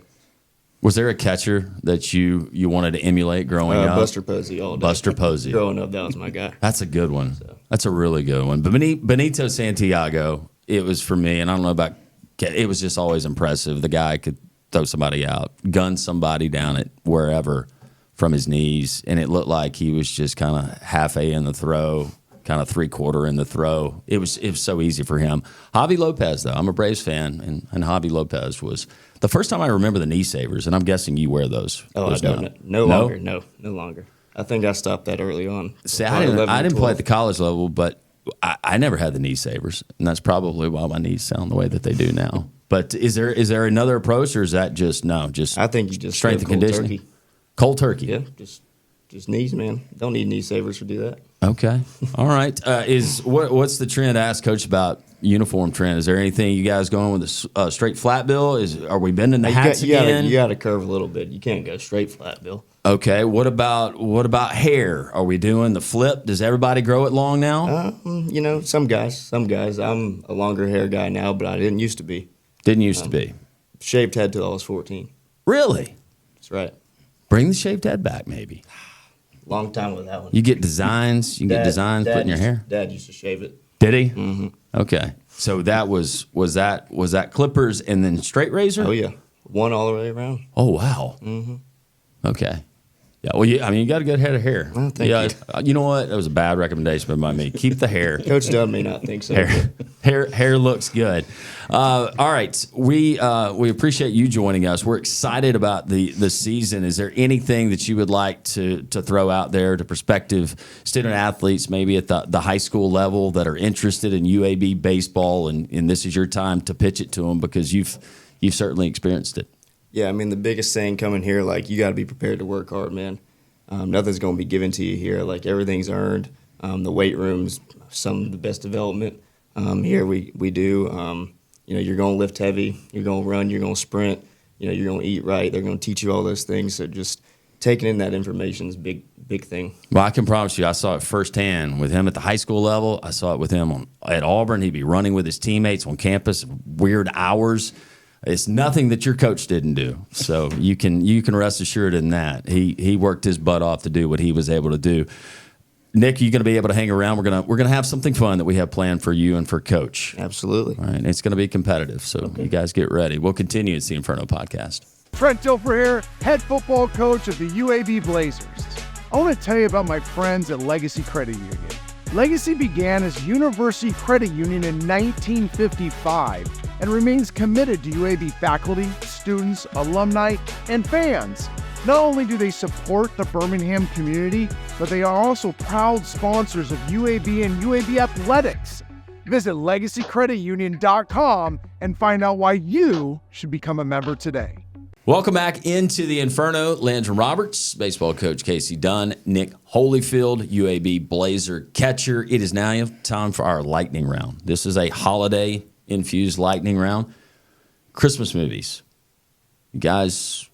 was there a catcher that you wanted to emulate growing up? Buster Posey all day. Buster Posey. Growing up, that was my guy. That's a good one. That's a really good one. But Benito Santiago, it was for me, and I don't know about – it was just always impressive. The guy could throw somebody out, gun somebody down at wherever from his knees, and it looked like he was just kind of half-a in the throw, kind of three-quarter in the throw. It was so easy for him. Javi Lopez, though, I'm a Braves fan, and Javi Lopez was the first time I remember the knee savers, and I'm guessing you wear those. Oh, those I don't. No longer. No longer. I think I stopped that early on. See, I didn't play at the college level, but I never had the knee savers, and that's probably why my knees sound the way that they do now. But is there another approach, or is that just I think you just strength and conditioning? Cold turkey. Yeah, just knees, man. Don't need knee savers to do that. Okay, all right. What's the trend? I asked Coach about uniform trend. Is there anything you guys going with a straight flat bill? Are we bending the hats again? You got to curve a little bit. You can't go straight flat bill. Okay. What about hair? Are we doing the flip? Does everybody grow it long now? Some guys. I'm a longer hair guy now, but I didn't used to be. Didn't used to be. Shaved head till I was 14. Really? That's right. Bring the shaved head back, maybe. Long time with that one. You get designs. You can get designs put in your hair. Dad used to shave it. Did he? Mm-hmm. Okay. So that was that clippers and then straight razor? Oh yeah, one all the way around. Oh wow. Mm-hmm. Okay. Yeah. Well, you got a good head of hair. Well, thank you. You know what? That was a bad recommendation by me. Keep the hair. Coach Dunn may not think so. Hair looks good. All right. We appreciate you joining us. We're excited about the season. Is there anything that you would like to throw out there to prospective student athletes, maybe at the high school level, that are interested in UAB baseball, and this is your time to pitch it to them because you've certainly experienced it? Yeah, I mean, the biggest thing coming here, you got to be prepared to work hard, man. Nothing's going to be given to you here. Everything's earned. The weight room's some of the best development. Here we do. You're going to lift heavy. You're going to run. You're going to sprint. You're going to eat right. They're going to teach you all those things. So just taking in that information is a big thing. Well, I can promise you, I saw it firsthand with him at the high school level. I saw it with him at Auburn. He'd be running with his teammates on campus, weird hours. It's nothing that your coach didn't do. So you can rest assured in that. He worked his butt off to do what he was able to do. Nick, you going to be able to hang around? We're gonna have something fun that we have planned for you and for Coach. Absolutely. All right, it's going to be competitive. So You guys get ready. We'll continue. It's the Inferno Podcast. Trent Dilfer here, head football coach of the UAB Blazers. I want to tell you about my friends at Legacy Credit Union. Legacy began as University Credit Union in 1955 and remains committed to UAB faculty, students, alumni, and fans. Not only do they support the Birmingham community, but they are also proud sponsors of UAB and UAB athletics. Visit LegacyCreditUnion.com and find out why you should become a member today. Welcome back into the Inferno. Landrum Roberts, baseball coach Casey Dunn, Nick Hollifield, UAB Blazer catcher. It is now time for our lightning round. This is a holiday-infused lightning round. Christmas movies. You guys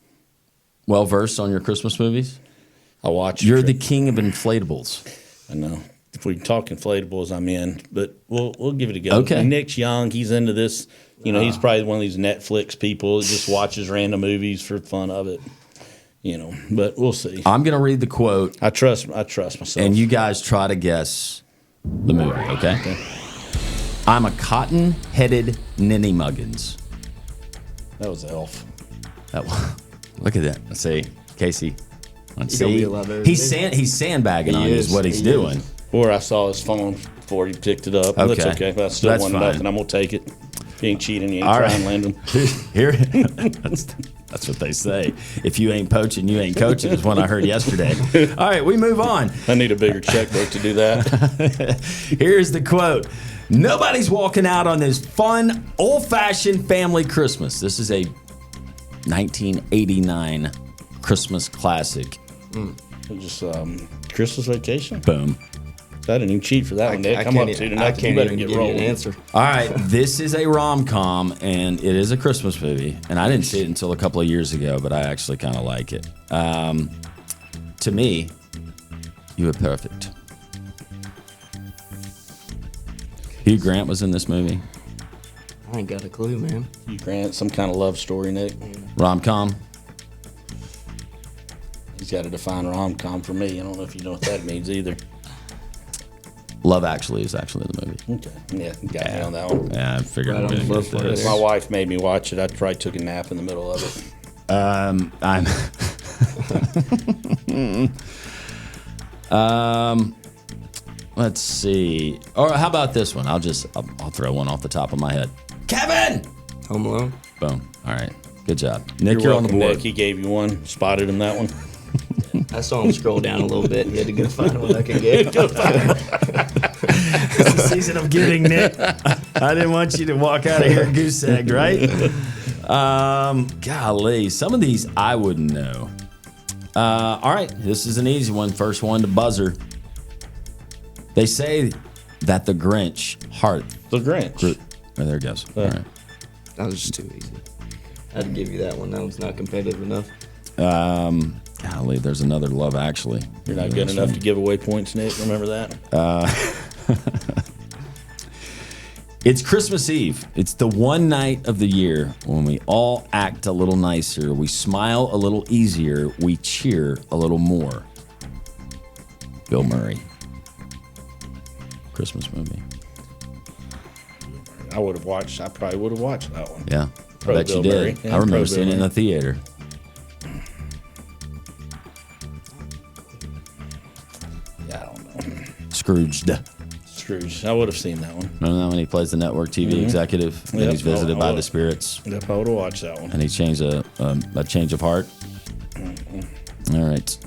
well-versed on your Christmas movies? I watch. You're the king of inflatables. I know. If we talk inflatables, I'm in. But we'll give it a go. Okay. Nick's young. He's into this. You know, he's probably one of these Netflix people that just watches random movies for fun of it. You know, but we'll see. I'm going to read the quote. I trust myself. And you guys try to guess the movie, okay? I'm a cotton-headed ninny muggins. That was Elf. Look at that. See, Casey. He's sandbagging on you is what he's doing. Or I saw his phone before he picked it up. Okay. That's okay. But I still That's want fine. nothing. I'm going to take it. If you ain't cheating, you ain't All trying, right. Landrum. Here, that's what they say. If you ain't poaching, you ain't coaching is what I heard yesterday. All right, we move on. I need a bigger checkbook to do that. Here's the quote. Nobody's walking out on this fun, old-fashioned family Christmas. This is a 1989 Christmas classic. Just Christmas Vacation. Boom. I didn't even cheat for that one, Nick. I'm up to tonight. I can't You better even get give you rolling. an answer. All right, this is a rom-com, and it is a Christmas movie. And I didn't see it until a couple of years ago, but I actually kind of like it. To me, you were perfect. Hugh Grant was in this movie. I ain't got a clue, man. Hugh Grant, some kind of love story, Nick. Rom-com. He's got to define rom-com for me. I don't know if you know what that means either. Love Actually is actually the movie. Okay. Yeah, got me on that one. Yeah, I figured Right we on didn't the get book this. My wife made me watch it. I probably took a nap in the middle of it. Let's see. Or how about this one? I'll throw one off the top of my head. Kevin! Home Alone. Boom. All right. Good job. Nick, You're on the welcome, board. Nick. He gave you one. Spotted him that one. I saw him scroll down a little bit. He had to go find what I could get. It's the season of giving, Nick. I didn't want you to walk out of here goose egged, right? Golly, some of these I wouldn't know. All right, this is an easy one. First one to buzzer. They say that the Grinch heart. The Grinch. Oh, there it goes. All right. That was just too easy. I had to give you that one. That one's not competitive enough. Golly, there's another Love Actually. You're not good enough to give away points, Nick. Remember that? It's Christmas Eve. It's the one night of the year when we all act a little nicer, we smile a little easier, we cheer a little more. Bill Murray. Christmas movie. I probably would have watched that one. Yeah. I bet you Bill did. Murray. Yeah, I remember pro seeing it in Bill the theater. Yeah, I don't know. Scrooged. Scrooge. I would have seen that one. Remember that when he plays the network TV executive and Yep. he's visited I by would. the spirits Yep, I would have watched that one. and he changed a change of heart? All right.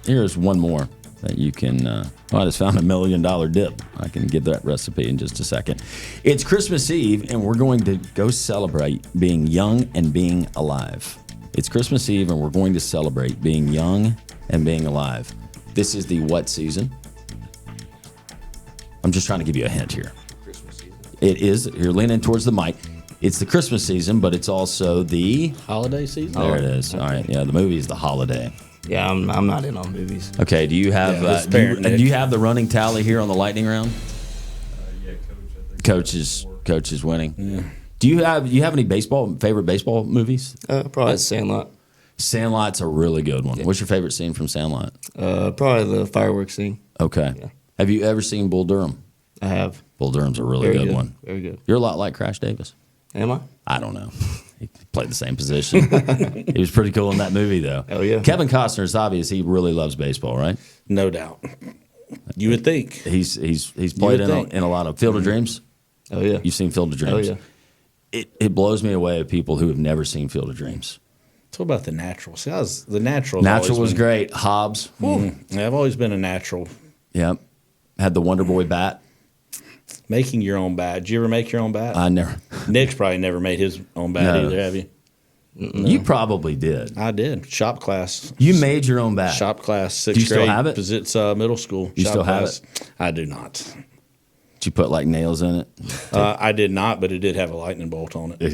Here's one more that you can. I just found $1 million dip. I can give that recipe in just a second. It's Christmas Eve, and we're going to go celebrate being young and being alive. It's Christmas Eve, and we're going to celebrate being young and being alive. This is the what season? I'm just trying to give you a hint here. Christmas season. It is. You're leaning towards the mic. It's the Christmas season, but it's also the Holiday season? There it is. All right. Yeah, the movie is The Holiday. Yeah, I'm not in on movies. Okay. Do you have Yeah, it's fair, Nick. do you have the running tally here on the lightning round? Yeah, Coach, I think. Coach is winning. Yeah. Do you have any favorite baseball movies? Probably Sandlot. Sandlot's a really good one. What's your favorite scene from Sandlot? Probably the fireworks scene. Okay. Yeah. Have you ever seen Bull Durham? I have. Bull Durham's a really Very good one. Very good. You're a lot like Crash Davis. Am I? I don't know. He played the same position. He was pretty cool in that movie, though. Oh, yeah. Kevin Costner, it's obvious he really loves baseball, right? No doubt. You would think. He's played would think. in a lot of Field of Dreams. Oh, yeah. You've seen Field of Dreams. Oh, yeah. it blows me away of people who have never seen Field of Dreams. What about the natural? See, the natural. Natural was great. Hobbs. Yeah, I've always been a natural. Yep. Had the Wonder Boy bat. Making your own bat. Did you ever make your own bat? I never. Nick's probably never made his own bat either, have you? No. You probably did. I did. Shop class. You made your own bat. Shop class, 6th grade. Do you still have it? Because it's middle school. You shop still class. have it? I do not. Did you put like nails in it? I did not, but it did have a lightning bolt on it.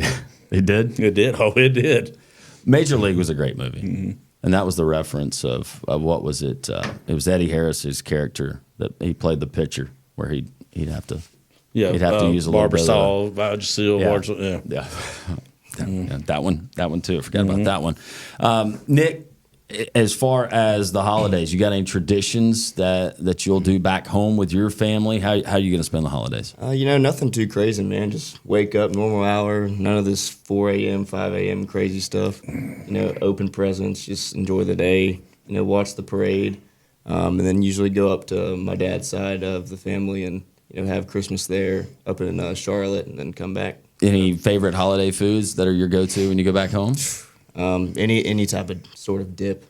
It did? It did. Oh, it did. Major League was a great movie. And that was the reference of what was it? It was Eddie Harris's character that he played the pitcher where he'd have to he'd have to use a little bit of Vagisil, yeah. That one too. I forgot about that one. Nick, as far as the holidays, you got any traditions that you'll do back home with your family? How are you going to spend the holidays? Nothing too crazy, man. Just wake up, normal hour, none of this 4 a.m., 5 a.m. crazy stuff. Open presents, just enjoy the day, watch the parade, and then usually go up to my dad's side of the family and, have Christmas there up in Charlotte and then come back. Any favorite holiday foods that are your go-to when you go back home? Any type of sort of dip,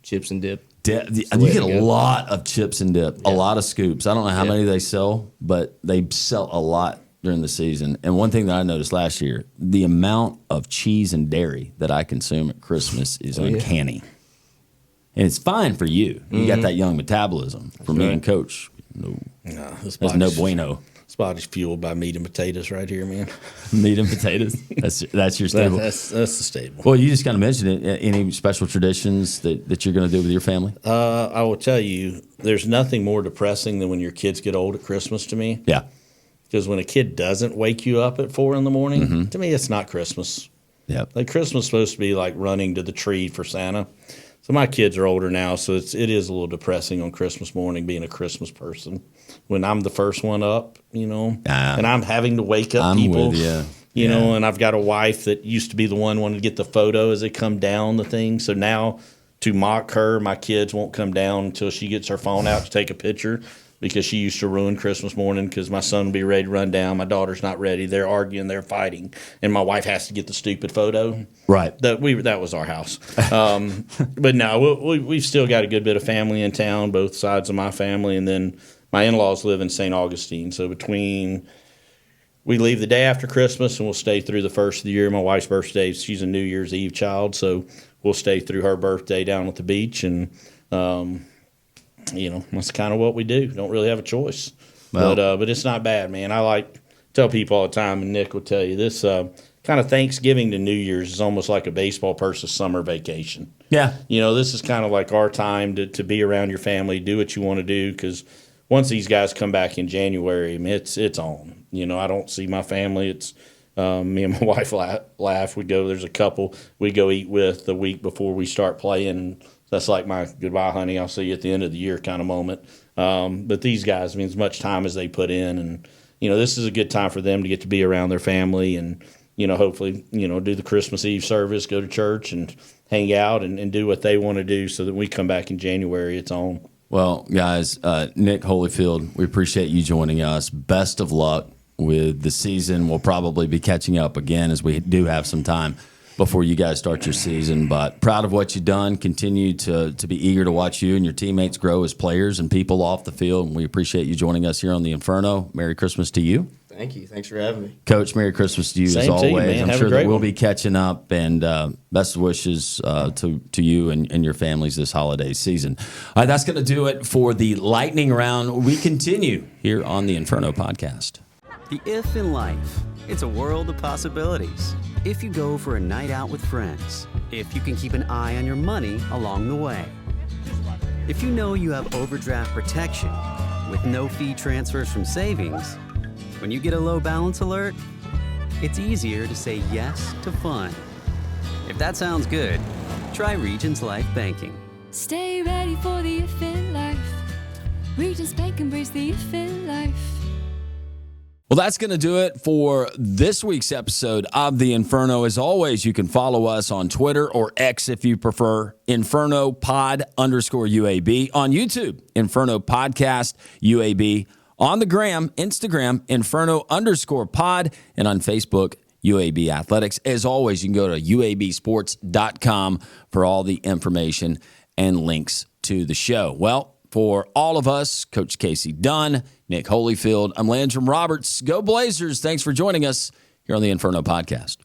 chips and dip. You get a lot of chips and dip, a lot of scoops. I don't know how many they sell, but they sell a lot during the season. And one thing that I noticed last year, the amount of cheese and dairy that I consume at Christmas is uncanny. And it's fine for you. You got that young metabolism. For me and Coach, there's no bueno. This body's fueled by meat and potatoes right here, man. Meat and potatoes. That's your staple. That's the staple. Well, you just kind of mentioned it. Any special traditions that you're going to do with your family? I will tell you, there's nothing more depressing than when your kids get old at Christmas to me. Yeah. Because when a kid doesn't wake you up at 4 a.m, to me, it's not Christmas. Yeah. Like Christmas is supposed to be like running to the tree for Santa. So my kids are older now, so it is a little depressing on Christmas morning being a Christmas person. When I'm the first one up, and I'm having to wake up people, and I've got a wife that used to be the one wanting to get the photo as they come down the thing. So now to mock her, my kids won't come down until she gets her phone out to take a picture because she used to ruin Christmas morning because my son will be ready to run down. My daughter's not ready. They're arguing. They're fighting. And my wife has to get the stupid photo. Right. That was our house. But no, we've still got a good bit of family in town, both sides of my family. And then my in-laws live in St. Augustine. So we leave the day after Christmas and we'll stay through the first of the year. My wife's birthday, she's a New Year's Eve child. So we'll stay through her birthday down at the beach. And, that's kind of what we do. Don't really have a choice. Well, but it's not bad, man. I tell people all the time, and Nick will tell you this, kind of Thanksgiving to New Year's is almost like a baseball person's summer vacation. Yeah. This is kind of like our time to be around your family, do what you want to do, because once these guys come back in January, I mean, it's on. I don't see my family. It's me and my wife laugh. There's a couple we go eat with the week before we start playing. That's like my goodbye, honey, I'll see you at the end of the year kind of moment. But these guys, I mean, as much time as they put in, and this is a good time for them to get to be around their family, and hopefully do the Christmas Eve service, go to church, and hang out and do what they want to do, so that when we come back in January, it's on. Well, guys, Nick Hollifield, we appreciate you joining us. Best of luck with the season. We'll probably be catching up again as we do have some time before you guys start your season. But proud of what you've done. Continue to be eager to watch you and your teammates grow as players and people off the field. And we appreciate you joining us here on the Inferno. Merry Christmas to you. Thank you. Thanks for having me. Coach, Merry Christmas to you Same as always. to you, man. I'm Have sure a great that we'll one. be catching up, and best wishes to you and your families this holiday season. All right, that's going to do it for the lightning round. We continue here on the Inferno podcast. The if in life. It's a world of possibilities. If you go for a night out with friends, if you can keep an eye on your money along the way, if you know you have overdraft protection with no fee transfers from savings, when you get a low balance alert, it's easier to say yes to fun. If that sounds good, try Regions Life Banking. Stay ready for the if in life. Regions Bank embrace the if in life. Well, that's going to do it for this week's episode of The Inferno. As always, you can follow us on Twitter or X if you prefer, Inferno Pod _UAB. On YouTube, Inferno Podcast UAB. On the gram, Instagram, Inferno _pod. And on Facebook, UAB Athletics. As always, you can go to uabsports.com for all the information and links to the show. Well, for all of us, Coach Casey Dunn, Nick Hollifield, I'm Landrum Roberts. Go Blazers. Thanks for joining us here on the Inferno Podcast.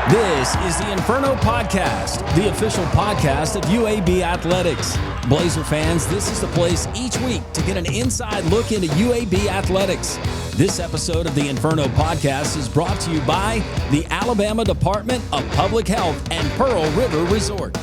This is the Inferno Podcast, the official podcast of UAB Athletics. Blazer fans, this is the place each week to get an inside look into UAB Athletics. This episode of the Inferno Podcast is brought to you by the Alabama Department of Public Health and Pearl River Resort.